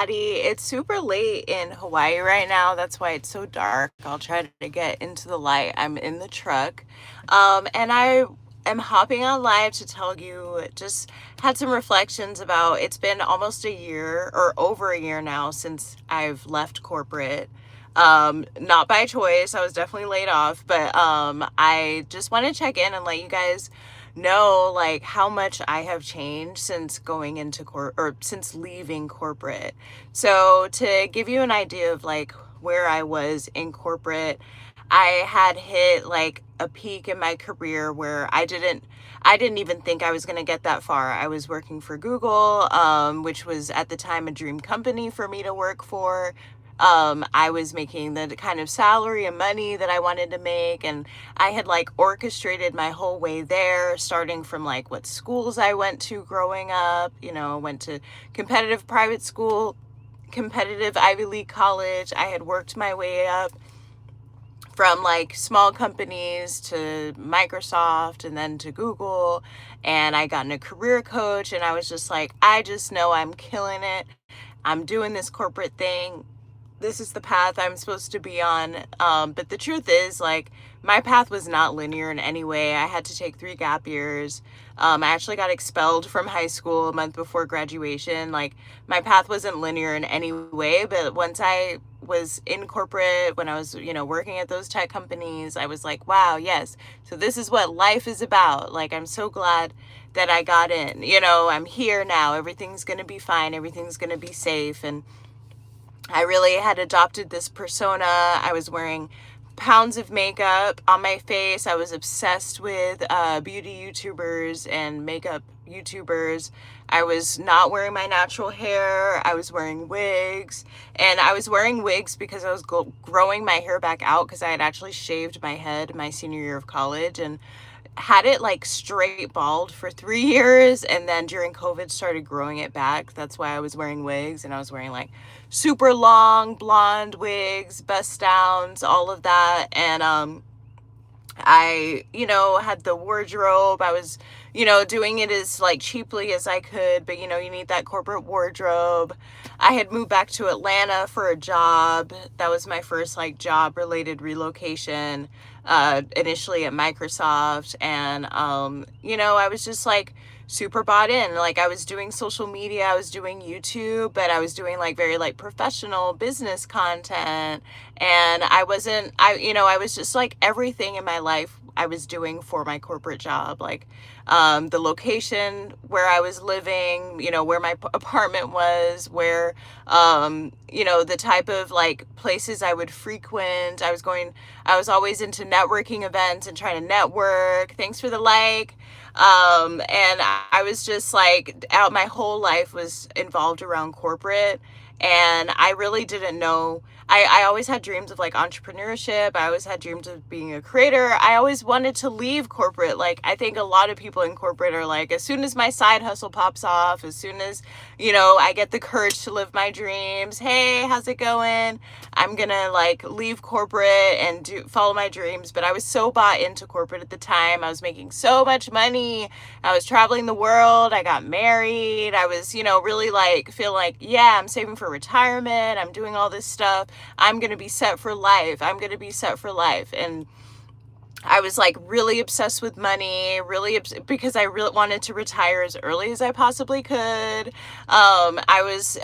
It's super late in Hawaii right now. That's why it's so dark. I'll try to get into the light. I'm in the truck. And I am hopping on live to tell you, just had some reflections about it's been almost a year or over a year now since I've left corporate. Not by choice. I was definitely laid off, but I just want to check in and let you guys know like how much I have changed since going into or since leaving corporate. So to give you an idea of like where I was in corporate, I had hit like a peak in my career where I didn't even think I was going to get that far. I was working for Google, which was at the time a dream company for me to work for. I was making the kind of salary and money that I wanted to make, and I had like orchestrated my whole way there, starting from like what schools I went to growing up. Went to competitive private school, competitive Ivy League college. I had worked my way up from like small companies to Microsoft and then to Google, and I got in a career coach, and I was just like, I just know I'm killing it. I'm doing this corporate thing. This is the path I'm supposed to be on. But the truth is, like, my path was not linear in any way. I had to take 3 gap years. I actually got expelled from high school a month before graduation. Like, my path wasn't linear in any way. But once I was in corporate, when I was, working at those tech companies, I was like, wow, yes. So this is what life is about. Like, I'm so glad that I got in. I'm here now. Everything's going to be fine. Everything's going to be safe. And I really had adopted this persona. I was wearing pounds of makeup on my face. I was obsessed with beauty YouTubers and makeup YouTubers. I was not wearing my natural hair. I was wearing wigs. And I was wearing wigs because I was growing my hair back out because I had actually shaved my head my senior year of college and had it like straight bald for 3 years, and then during COVID started growing it back. That's why I was wearing wigs, and I was wearing like super long blonde wigs, bust downs, all of that. And I, had the wardrobe. I was, doing it as like cheaply as I could, but you need that corporate wardrobe. I had moved back to Atlanta for a job. That was my first like job related relocation, initially at Microsoft. And, I was just like super bought in. Like, I was doing social media, I was doing YouTube, but I was doing like very like professional business content. And I was just like everything in my life I was doing for my corporate job. Like, the location where I was living, where my apartment was, where, the type of like places I would frequent. I was always into networking events and trying to network. Thanks for the like. And I was just like, my whole life was involved around corporate, and I really didn't know. I always had dreams of like entrepreneurship. I always had dreams of being a creator. I always wanted to leave corporate. Like, I think a lot of people in corporate are like, as soon as my side hustle pops off, as soon as, I get the courage to live my dreams, hey, how's it going? I'm gonna like leave corporate and follow my dreams. But I was so bought into corporate at the time. I was making so much money. I was traveling the world. I got married. I was, really like feel like, yeah, I'm saving for retirement. I'm doing all this stuff. I'm going to be set for life. I'm going to be set for life. And I was like really obsessed with money, because I really wanted to retire as early as I possibly could. I was,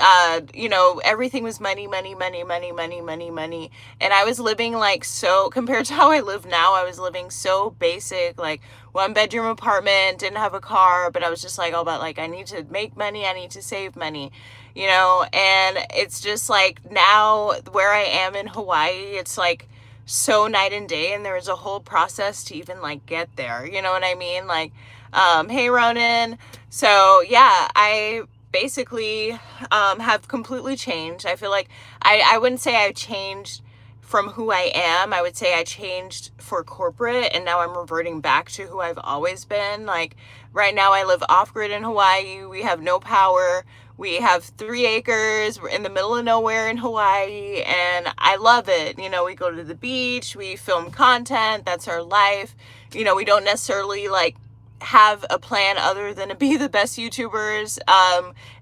everything was money, money, money, money, money, money, money. And I was living like, so compared to how I live now, I was living so basic, like 1 bedroom apartment, didn't have a car, but I was just like all about like, I need to make money. I need to save money, and it's just like now where I am in Hawaii, it's like so night and day, and there was a whole process to even like get there, you know what I mean? Like, hey Ronan. So yeah, I basically have completely changed. I feel like I wouldn't say I changed from who I am. I would say I changed for corporate, and now I'm reverting back to who I've always been. Like, right now I live off-grid in Hawaii. We have no power. We have 3 acres. We're in the middle of nowhere in Hawaii, and I love it. We go to the beach, we film content. That's our life. We don't necessarily like have a plan other than to be the best YouTubers,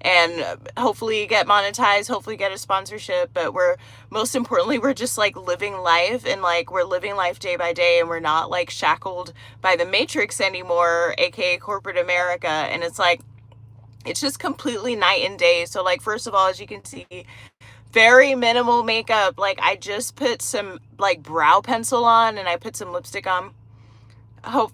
and hopefully get monetized, hopefully get a sponsorship. But we're, most importantly, we're just like living life, and like we're living life day by day, and we're not like shackled by the matrix anymore, aka corporate America. And it's like, it's just completely night and day. So like, first of all, as you can see, very minimal makeup. Like I just put some like brow pencil on, and I put some lipstick on.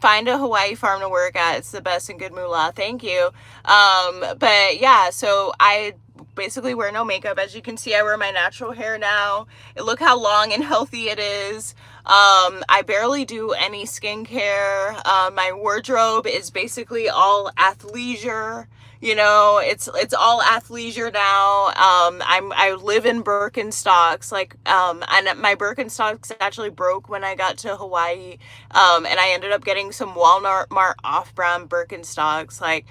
Find a Hawaii farm to work at. It's the best and good moolah. Thank you. But yeah, so I basically wear no makeup. As you can see, I wear my natural hair now. Look how long and healthy it is. I barely do any skincare. My wardrobe is basically all athleisure. You know, it's all athleisure now. I live in Birkenstocks, like, and my Birkenstocks actually broke when I got to Hawaii, and I ended up getting some Walmart off-brand Birkenstocks. Like,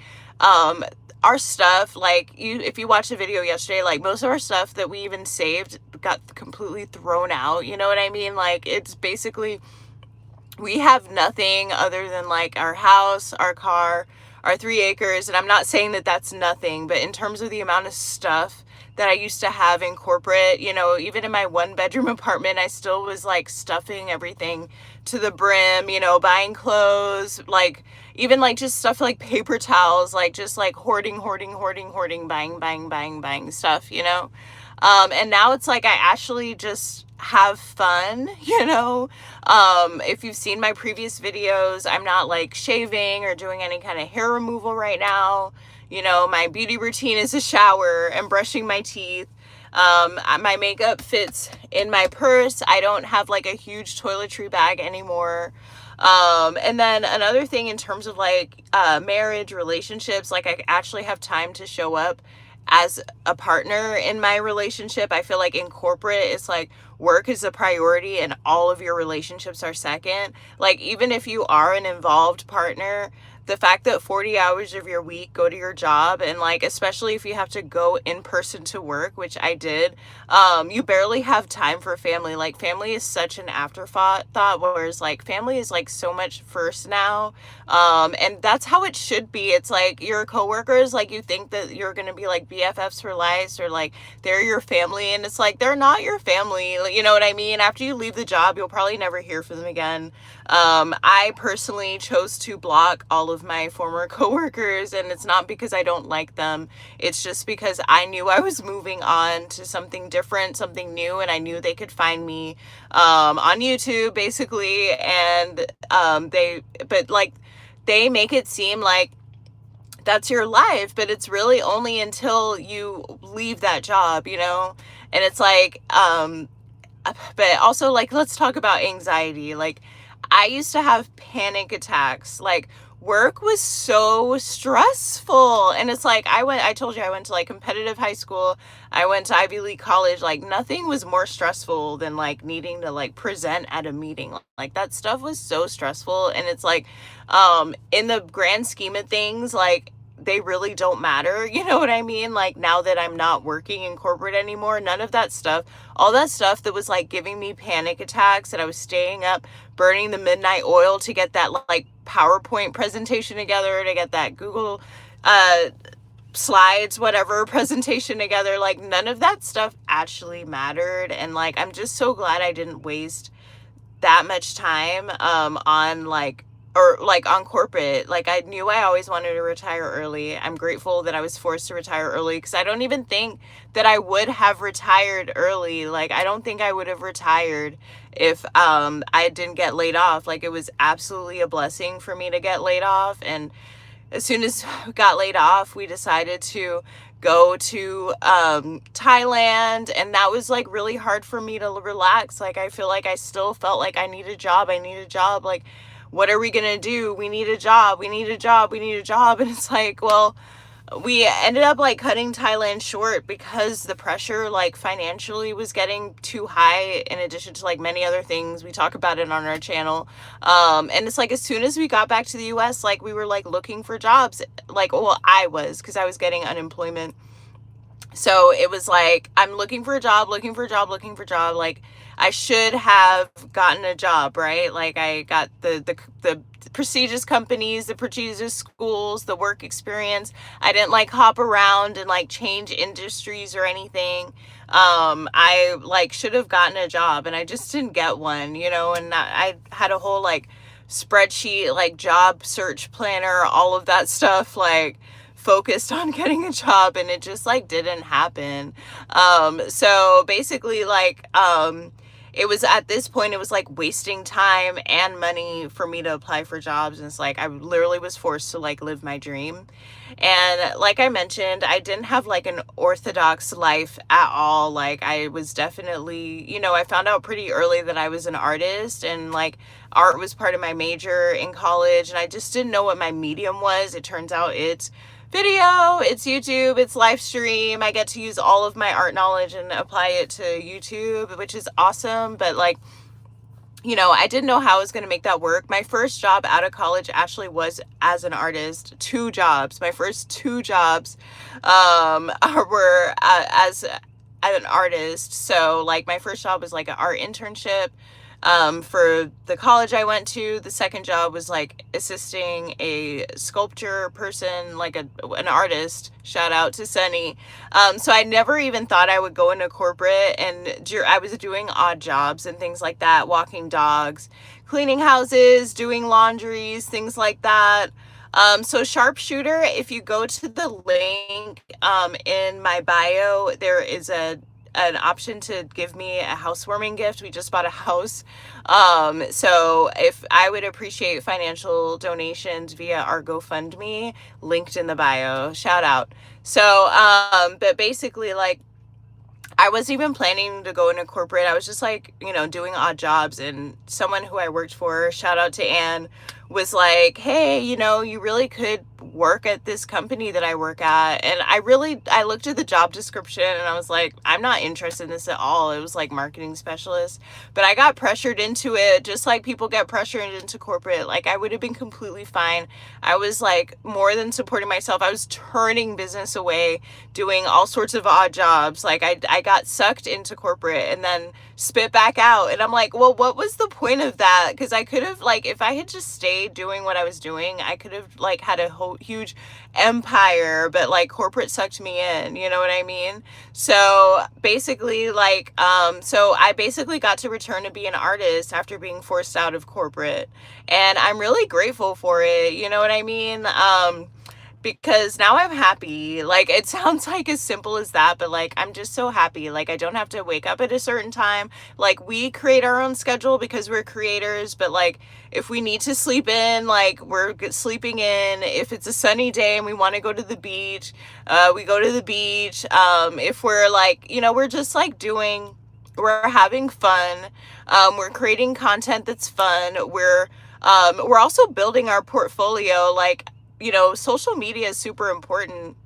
our stuff, like, if you watched the video yesterday, like, most of our stuff that we even saved got completely thrown out. You know what I mean? Like, it's basically, we have nothing other than like our house, our car, our 3 acres. And I'm not saying that that's nothing, but in terms of the amount of stuff that I used to have in corporate, you know, even in my 1-bedroom apartment, I still was like stuffing everything to the brim, you know, buying clothes, like even like just stuff like paper towels, like just like hoarding, buying stuff, you know. And now it's like I actually just have fun, you know. If you've seen my previous videos, I'm not like shaving or doing any kind of hair removal right now. You know, my beauty routine is a shower and brushing my teeth. My makeup fits in my purse. I don't have like a huge toiletry bag anymore. And then another thing in terms of like marriage, relationships, like I actually have time to show up as a partner in my relationship. I feel like in corporate, it's like work is a priority and all of your relationships are second. Like, even if you are an involved partner, the fact that 40 hours of your week go to your job, and like, especially if you have to go in person to work, which I did, you barely have time for family. Like, family is such an afterthought, whereas like family is like so much first now. And that's how it should be. It's like your coworkers, like, you think that you're going to be like BFFs for life, or like they're your family, and it's like, they're not your family. You know what I mean? After you leave the job, you'll probably never hear from them again. I personally chose to block all of my former coworkers, and it's not because I don't like them. It's just because I knew I was moving on to something different, something new, and I knew they could find me on YouTube, basically. And they make it seem like that's your life, but it's really only until you leave that job, you know. And it's like, but also, like, let's talk about anxiety. Like, I used to have panic attacks. Like, work was so stressful. And it's like, I told you I went to like competitive high school. I went to Ivy League college. Like, nothing was more stressful than like needing to like present at a meeting. Like, that stuff was so stressful. And it's like, in the grand scheme of things, like, they really don't matter. You know what I mean? Like, now that I'm not working in corporate anymore, none of that stuff, all that stuff that was like giving me panic attacks, that I was staying up, burning the midnight oil to get that like PowerPoint presentation together, to get that Google slides, whatever presentation together, like, none of that stuff actually mattered. And like, I'm just so glad I didn't waste that much time on like, or like on corporate. Like, I knew I always wanted to retire early. I'm grateful that I was forced to retire early, because I don't even think that I would have retired early. Like, I don't think I would have retired if I didn't get laid off. Like, it was absolutely a blessing for me to get laid off. And as soon as we got laid off, we decided to go to Thailand, and that was like really hard for me to relax. Like, I feel like I still felt like I need a job. Like, what are we gonna do? We need a job. And it's like, well, we ended up like cutting Thailand short because the pressure, like, financially was getting too high, in addition to like many other things. We talk about it on our channel. And it's like, as soon as we got back to the US, like, we were like looking for jobs. Like, well, I was, because I was getting unemployment. So it was like, I'm looking for a job. Like, I should have gotten a job, right? Like, I got the prestigious companies, the prestigious schools, the work experience. I didn't like hop around and like change industries or anything. I like should have gotten a job and I just didn't get one, you know, and I had a whole like spreadsheet, like job search planner, all of that stuff, like focused on getting a job, and it just like didn't happen. So basically it was at this point, it was like wasting time and money for me to apply for jobs. And it's like, I literally was forced to like live my dream. And like I mentioned, I didn't have like an orthodox life at all. Like I was definitely, you know, I found out pretty early that I was an artist, and like art was part of my major in college. And I just didn't know what my medium was. It turns out it's video, it's YouTube, it's live stream. I get to use all of my art knowledge and apply it to YouTube, which is awesome. But like, you know, I didn't know how I was going to make that work. My first job out of college actually was as an artist. 2 jobs. My first 2 jobs were as an artist. So like my first job was like an art internship for the college I went to. The second job was like assisting a sculpture person, like an artist. Shout out to Sunny. So I never even thought I would go into corporate, and I was doing odd jobs and things like that, walking dogs, cleaning houses, doing laundries, things like that. So sharpshooter, if you go to the link in my bio, there is an option to give me a housewarming gift. We just bought a house. So if I would appreciate financial donations via our GoFundMe, linked in the bio, shout out. So, but basically like, I wasn't even planning to go into corporate. I was just like, you know, doing odd jobs, and someone who I worked for, shout out to Anne, was like, hey, you know, you really could work at this company that I work at. And I looked at the job description and I was like, I'm not interested in this at all. It was like marketing specialist, but I got pressured into it, just like people get pressured into corporate. Like I would have been completely fine. I was like more than supporting myself. I was turning business away, doing all sorts of odd jobs. Like I got sucked into corporate and then spit back out. And I'm like, well, what was the point of that? Because I could have, like, if I had just stayed doing what I was doing, I could have like had a whole huge empire, but like corporate sucked me in, you know what I mean? So basically like, so I basically got to return to be an artist after being forced out of corporate. And I'm really grateful for it. You know what I mean? Because now I'm happy. Like it sounds like as simple as that, but like I'm just so happy. Like I don't have to wake up at a certain time. Like we create our own schedule because we're creators, but like if we need to sleep in, like we're sleeping in. If it's a sunny day and we want to go to the beach, we go to the beach. If we're like, you know, we're just like we're having fun. We're creating content that's fun. We're also building our portfolio. Like, you know, social media is super important.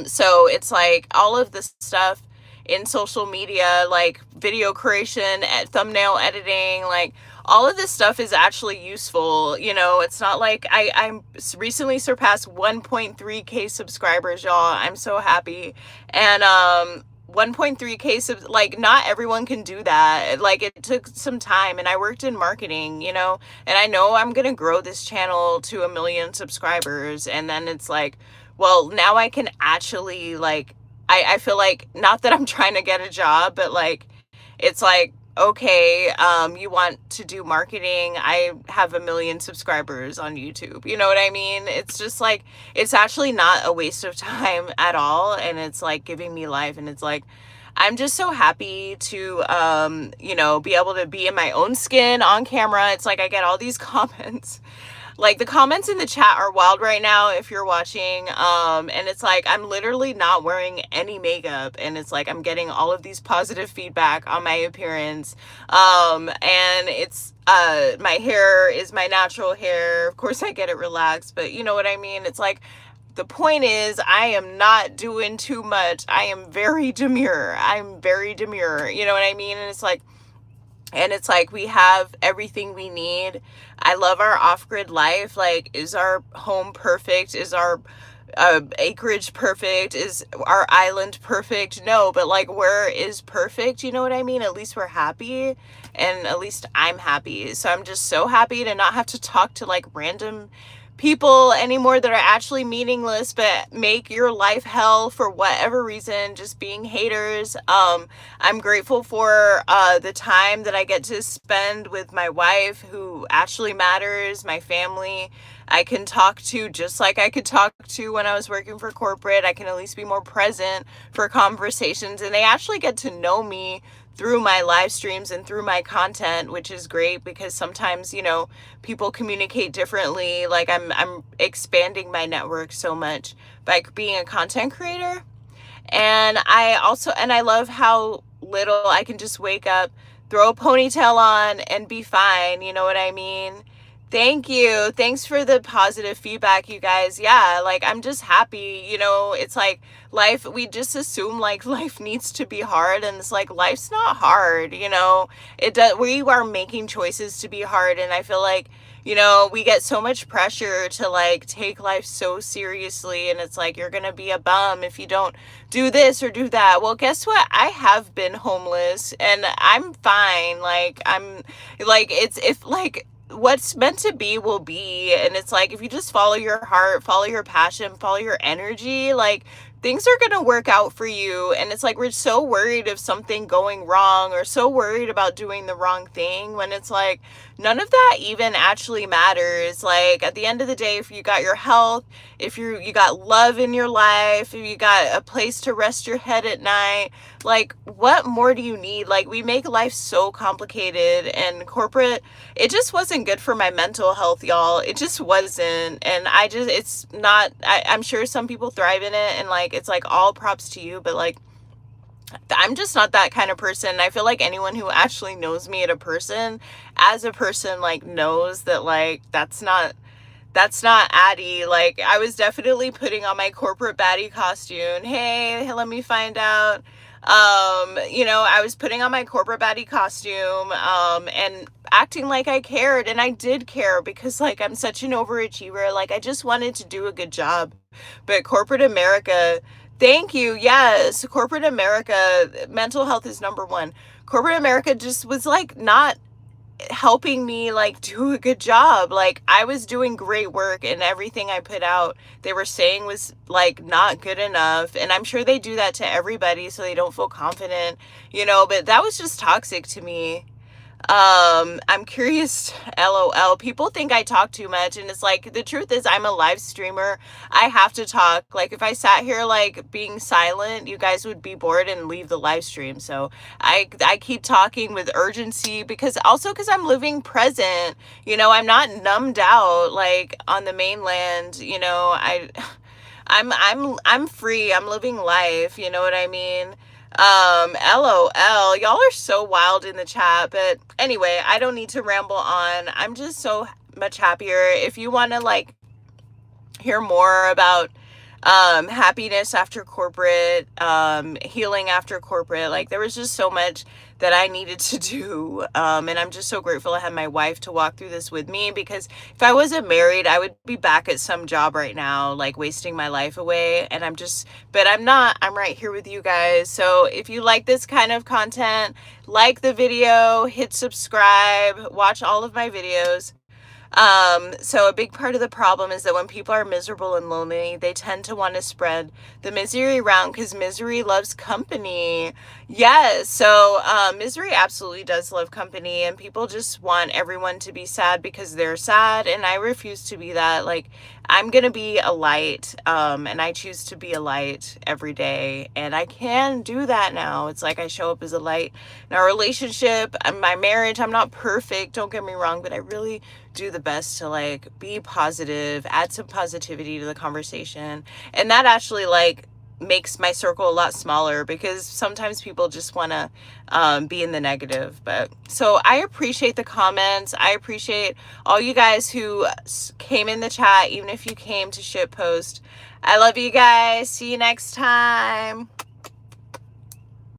So it's like all of this stuff in social media, like video creation, thumbnail editing, like all of this stuff is actually useful. You know, it's not like I'm recently surpassed 1.3K subscribers, y'all. I'm so happy. And 1.3K like not everyone can do that. Like it took some time, and I worked in marketing, you know, and I know I'm gonna grow this channel to 1 million subscribers. And then it's like, well, now I can actually like, I feel like, not that I'm trying to get a job, but like it's like, okay, you want to do marketing, I have 1 million subscribers on YouTube. You know what I mean? It's just like, it's actually not a waste of time at all. And it's like giving me life. And it's like, I'm just so happy to, you know, be able to be in my own skin on camera. It's like, I get all these comments. Like the comments in the chat are wild right now if you're watching. And it's like, I'm literally not wearing any makeup. And it's like, I'm getting all of these positive feedback on my appearance. And it's, my hair is my natural hair. Of course I get it relaxed, but you know what I mean? It's like, the point is, I am not doing too much. I am very demure. I'm very demure. You know what I mean? And it's like we have everything we need. I love our off-grid life. Like, is our home perfect? Is our acreage perfect? Is our island perfect? No, but like, where is perfect? You know what I mean? At least we're happy, and at least I'm happy. So I'm just so happy to not have to talk to like random people anymore that are actually meaningless but make your life hell for whatever reason, just being haters. I'm grateful for the time that I get to spend with my wife, who actually matters, my family. I can talk to just like I could talk to when I was working for corporate. I can at least be more present for conversations, and they actually get to know me through my live streams and through my content, which is great because sometimes, you know, people communicate differently. Like I'm expanding my network so much by being a content creator. And I love how little I can just wake up, throw a ponytail on, and be fine. You know what I mean? Thank you. Thanks for the positive feedback, you guys. Yeah, like I'm just happy. You know, it's like life, we just assume like life needs to be hard, and it's like life's not hard, you know. It does, we are making choices to be hard, and I feel like, you know, we get so much pressure to like take life so seriously, and it's like you're going to be a bum if you don't do this or do that. Well, guess what? I have been homeless and I'm fine. Like I'm like, it's if like what's meant to be will be, and it's like if you just follow your heart, follow your passion, follow your energy, like things are going to work out for you. And it's like we're so worried of something going wrong, or so worried about doing the wrong thing, when it's like none of that even actually matters. Like at the end of the day, if you got your health, if you got love in your life, if you got a place to rest your head at night, like what more do you need? Like we make life so complicated, and corporate, it just wasn't good for my mental health, y'all. It just wasn't. And it's not, I'm sure some people thrive in it, and like it's like all props to you, but like I'm just not that kind of person. I feel like anyone who actually knows me as a person, like knows that like that's not Addy. Like I was definitely putting on my corporate baddie costume. Hey, let me find out. You know, I was putting on my corporate baddie costume, and acting like I cared, and I did care because like I'm such an overachiever. Like I just wanted to do a good job. But corporate America, thank you. Yes, corporate America, mental health is number one. Corporate America just was like not helping me like do a good job. Like I was doing great work, and everything I put out, they were saying was like not good enough. And I'm sure they do that to everybody so they don't feel confident, you know, but that was just toxic to me. I'm curious, LOL. People think I talk too much, and it's like the truth is I'm a live streamer. I have to talk. Like if I sat here like being silent, you guys would be bored and leave the live stream. So I keep talking with urgency, because I'm living present. You know, I'm not numbed out like on the mainland, you know. I'm free. I'm living life, you know what I mean? LOL. Y'all are so wild in the chat, but anyway, I don't need to ramble on. I'm just so much happier. If you want to like hear more about happiness after corporate, healing after corporate, like there was just so much that I needed to do, and I'm just so grateful I had my wife to walk through this with me, because if I wasn't married, I would be back at some job right now, like wasting my life away. And but I'm not. I'm right here with you guys. So if you like this kind of content, like the video, hit subscribe, watch all of my videos. So a big part of the problem is that when people are miserable and lonely, they tend to want to spread the misery around, because misery loves company. Yes. So, misery absolutely does love company, and people just want everyone to be sad because they're sad. And I refuse to be that. Like, I'm going to be a light, and I choose to be a light every day. And I can do that now. It's like I show up as a light in our relationship and my marriage. I'm not perfect, don't get me wrong, but I really do the best to like be positive, add some positivity to the conversation. And that actually like makes my circle a lot smaller, because sometimes people just want to be in the negative. But so I appreciate the comments. I appreciate all you guys who came in the chat, even if you came to shit post. I love you guys. See you next time.